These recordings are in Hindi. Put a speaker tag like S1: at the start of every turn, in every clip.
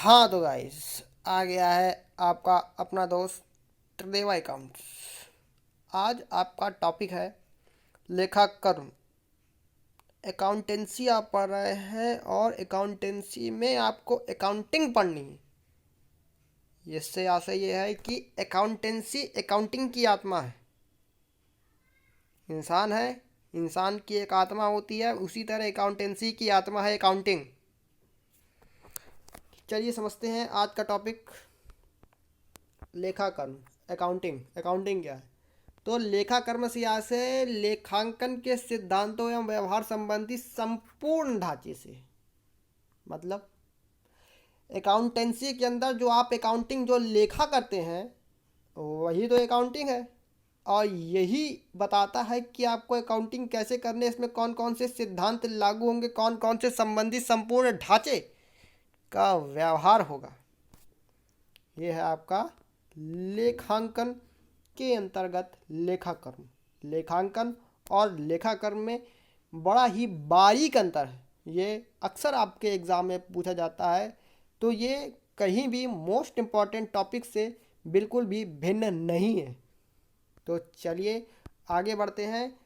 S1: हाँ तो गाइस, आ गया है आपका अपना दोस्त त्रिदेवा अकाउंट्स। आज आपका टॉपिक है लेखाकर्म। अकाउंटेंसी आप पढ़ रहे हैं और अकाउंटेंसी में आपको अकाउंटिंग पढ़नी है। इससे आशय ये है कि अकाउंटेंसी अकाउंटिंग की आत्मा है। इंसान है, इंसान की एक आत्मा होती है, उसी तरह अकाउंटेंसी की आत्मा है अकाउंटिंग। चलिए समझते हैं आज का टॉपिक। लेखाकर्म, अकाउंटिंग। अकाउंटिंग क्या है? तो लेखाकर्म से यहाँ से लेखांकन के सिद्धांतों एवं व्यवहार संबंधी संपूर्ण ढांचे से, मतलब अकाउंटेंसी के अंदर जो आप अकाउंटिंग जो लेखा करते हैं वही तो अकाउंटिंग है। और यही बताता है कि आपको अकाउंटिंग कैसे करने, इसमें कौन कौन से सिद्धांत लागू होंगे, कौन कौन से संबंधित संपूर्ण ढांचे का व्यवहार होगा। ये है आपका लेखांकन के अंतर्गत लेखाकर्म। लेखांकन और लेखाकर्म में बड़ा ही बारीक अंतर है। ये अक्सर आपके एग्ज़ाम में पूछा जाता है, तो ये कहीं भी मोस्ट इम्पॉर्टेंट टॉपिक से बिल्कुल भी भिन्न नहीं है। तो चलिए आगे बढ़ते हैं।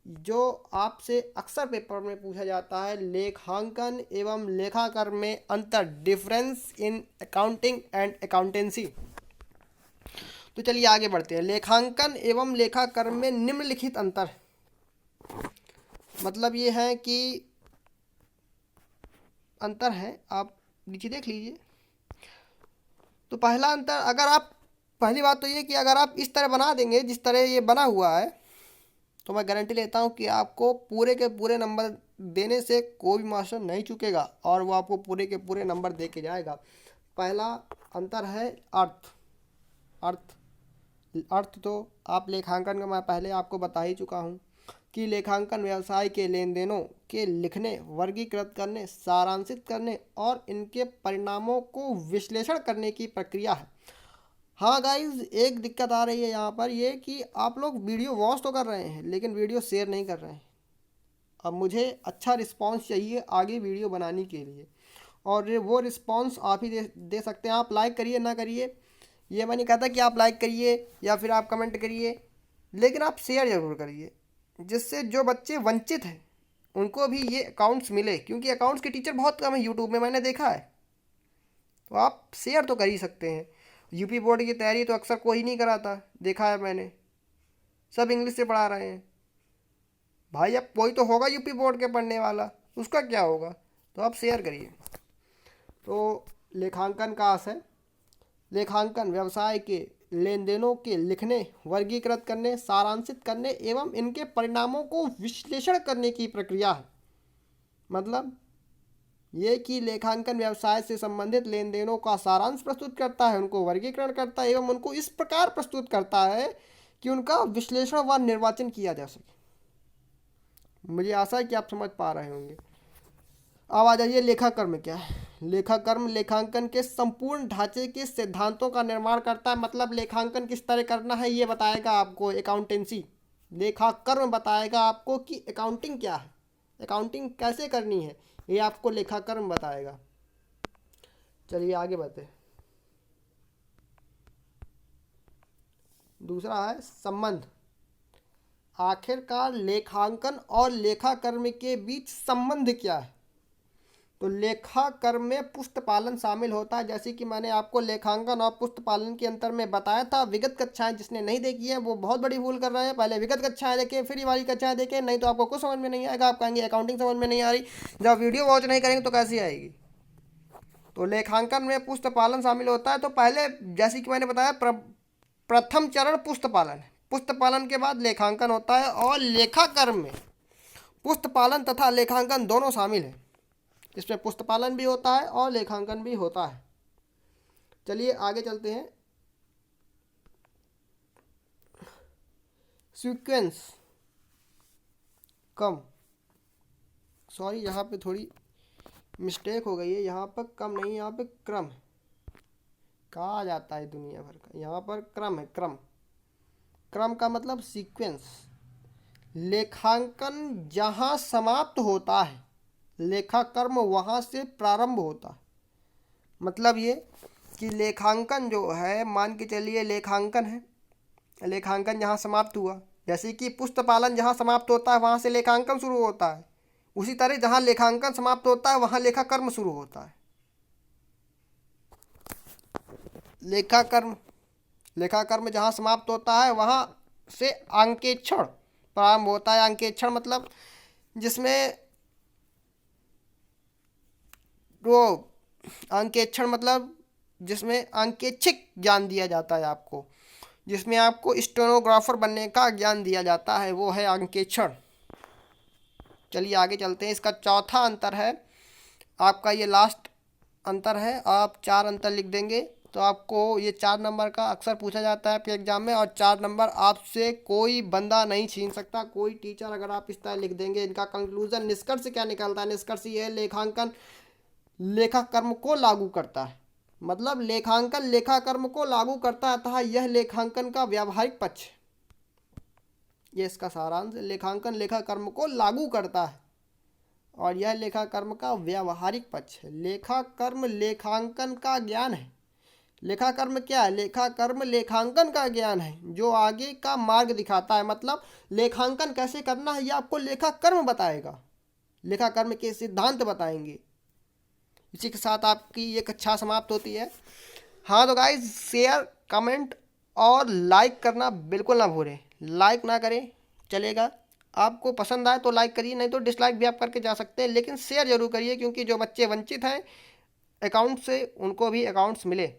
S1: जो आपसे अक्सर पेपर में पूछा जाता है, लेखांकन एवं लेखाकर्म में अंतर, difference in accounting and accountancy. तो चलिए आगे बढ़ते हैं। लेखांकन एवं लेखाकर्म में निम्नलिखित अंतर, मतलब ये है कि अंतर है, आप नीचे देख लीजिए। तो पहला अंतर, अगर आप, पहली बात तो ये कि अगर आप इस तरह बना देंगे जिस तरह ये बना हुआ है, तो मैं गारंटी लेता हूँ कि आपको पूरे के पूरे नंबर देने से कोई भी मास्टर नहीं चूकेगा और वो आपको पूरे के पूरे नंबर दे के जाएगा। पहला अंतर है अर्थ। अर्थ अर्थ तो आप लेखांकन का मैं पहले आपको बता ही चुका हूँ कि लेखांकन व्यवसाय के लेन देनों के लिखने, वर्गीकृत करने, सारांशित करने और इनके परिणामों को विश्लेषण करने की प्रक्रिया है। हाँ गाइज, एक दिक्कत आ रही है यहाँ पर, ये कि आप लोग वीडियो वॉच तो कर रहे हैं लेकिन वीडियो शेयर नहीं कर रहे हैं। अब मुझे अच्छा रिस्पांस चाहिए आगे वीडियो बनाने के लिए, और वो रिस्पांस आप ही दे सकते हैं। आप लाइक करिए ना करिए, ये मैं नहीं कहता कि आप लाइक करिए या फिर आप कमेंट करिए, लेकिन आप शेयर ज़रूर करिए, जिससे जो बच्चे वंचित हैं उनको भी ये अकाउंट्स मिले, क्योंकि अकाउंट्स के टीचर बहुत कम है यूट्यूब में, मैंने देखा है। तो आप शेयर तो कर ही सकते हैं। यूपी बोर्ड की तैयारी तो अक्सर कोई नहीं कराता, देखा है मैंने, सब इंग्लिश से पढ़ा रहे हैं। भाई अब कोई तो होगा यूपी बोर्ड के पढ़ने वाला, उसका क्या होगा? तो आप शेयर करिए। तो लेखांकन का आशय, लेखांकन व्यवसाय के लेन देनों के लिखने, वर्गीकृत करने, सारांशित करने एवं इनके परिणामों को विश्लेषण करने की प्रक्रिया है। मतलब ये कि लेखांकन व्यवसाय से संबंधित लेन देनों का सारांश प्रस्तुत करता है, उनको वर्गीकरण करता है एवं उनको इस प्रकार प्रस्तुत करता है कि उनका विश्लेषण व निर्वाचन किया जा सके। मुझे आशा है कि आप समझ पा रहे होंगे। अब आ जाइए, लेखाकर्म क्या है? लेखाकर्म लेखांकन के संपूर्ण ढांचे के सिद्धांतों का निर्माण करता है। मतलब लेखांकन किस तरह करना है ये बताएगा आपको अकाउंटेंसी। लेखाकर्म बताएगा आपको कि अकाउंटिंग क्या है, अकाउंटिंग कैसे करनी है, ये आपको लेखाकर्म बताएगा। चलिए आगे बढ़ते। दूसरा है संबंध। आखिरकार लेखांकन और लेखाकर्म के बीच संबंध क्या है? तो लेखाकर्म में पुस्तपालन शामिल होता है। जैसे कि मैंने आपको लेखांकन और पुस्तपालन के अंतर में बताया था। विगत कक्षाएं जिसने नहीं देखी है वो बहुत बड़ी भूल कर रहे हैं। पहले विगत कक्षाएं देखें, फिर ये वाली कक्षाएं देखें, नहीं तो आपको कुछ समझ में नहीं आएगा। आप कहेंगे अकाउंटिंग समझ में नहीं आ रही। जब वीडियो वॉच नहीं करेंगे तो कैसी आएगी? तो लेखांकन में पुस्तपालन शामिल होता है। तो पहले जैसे कि मैंने बताया, प्रथम चरण पुस्तपालन है। पुस्तपालन के बाद लेखांकन होता है, और लेखाकर्म में पुस्तपालन तथा लेखांकन दोनों शामिल है। इसमें पुस्तपालन भी होता है और लेखांकन भी होता है। चलिए आगे चलते हैं। सीक्वेंस कम, सॉरी यहाँ पे थोड़ी मिस्टेक हो गई है, यहाँ पर कम नहीं, यहाँ पे क्रम है। कहा जाता है दुनिया भर का, यहाँ पर क्रम है। क्रम, क्रम का मतलब सीक्वेंस। लेखांकन जहाँ समाप्त होता है, लेखाकर्म वहाँ से प्रारंभ होता है। मतलब ये कि लेखांकन जो है, मान के चलिए लेखांकन है, लेखांकन जहाँ समाप्त हुआ, जैसे कि पुस्तपालन जहाँ समाप्त होता है वहाँ से लेखांकन शुरू होता है, उसी तरह जहाँ लेखांकन समाप्त होता है वहाँ लेखा कर्म शुरू होता है। लेखा कर्म, लेखा कर्म जहाँ समाप्त होता है वहाँ से अंकेक्षण प्रारंभ होता है। अंकेक्षण मतलब जिसमें वो, अंकेक्षण मतलब जिसमें अंकेक्षिक ज्ञान दिया जाता है आपको, जिसमें आपको स्टेनोग्राफर बनने का ज्ञान दिया जाता है, वो है अंकेक्षण। चलिए आगे चलते हैं। इसका चौथा अंतर है आपका, ये लास्ट अंतर है, आप 4 अंतर लिख देंगे तो आपको ये 4 नंबर का अक्सर पूछा जाता है आपके एग्जाम में, और 4 नंबर आपसे कोई बंदा नहीं छीन सकता, कोई टीचर, अगर आप इस तरह लिख देंगे। इनका कंक्लूजन, निष्कर्ष क्या निकलता है? निष्कर्ष ये है, लेखांकन लेखा कर्म को लागू करता है, मतलब लेखांकन लेखा कर्म को लागू करता है, अतः यह लेखांकन का व्यावहारिक पक्ष है। ये इसका सारांश, लेखांकन लेखा कर्म को लागू करता है और यह लेखा कर्म का व्यावहारिक पक्ष है। लेखा कर्म लेखांकन का ज्ञान है। लेखा कर्म क्या है? लेखा कर्म लेखांकन का ज्ञान है जो आगे का मार्ग दिखाता है, मतलब लेखांकन कैसे करना है ये आपको लेखा कर्म बताएगा, लेखा कर्म के सिद्धांत बताएंगे। इसी के साथ आपकी ये कक्षा समाप्त होती है। हाँ तो गाइस, शेयर, कमेंट और लाइक करना बिल्कुल ना भूलें। लाइक ना करें चलेगा, आपको पसंद आए तो लाइक करिए, नहीं तो डिसलाइक भी आप करके जा सकते हैं, लेकिन शेयर जरूर करिए, क्योंकि जो बच्चे वंचित हैं अकाउंट से उनको भी अकाउंट्स मिले।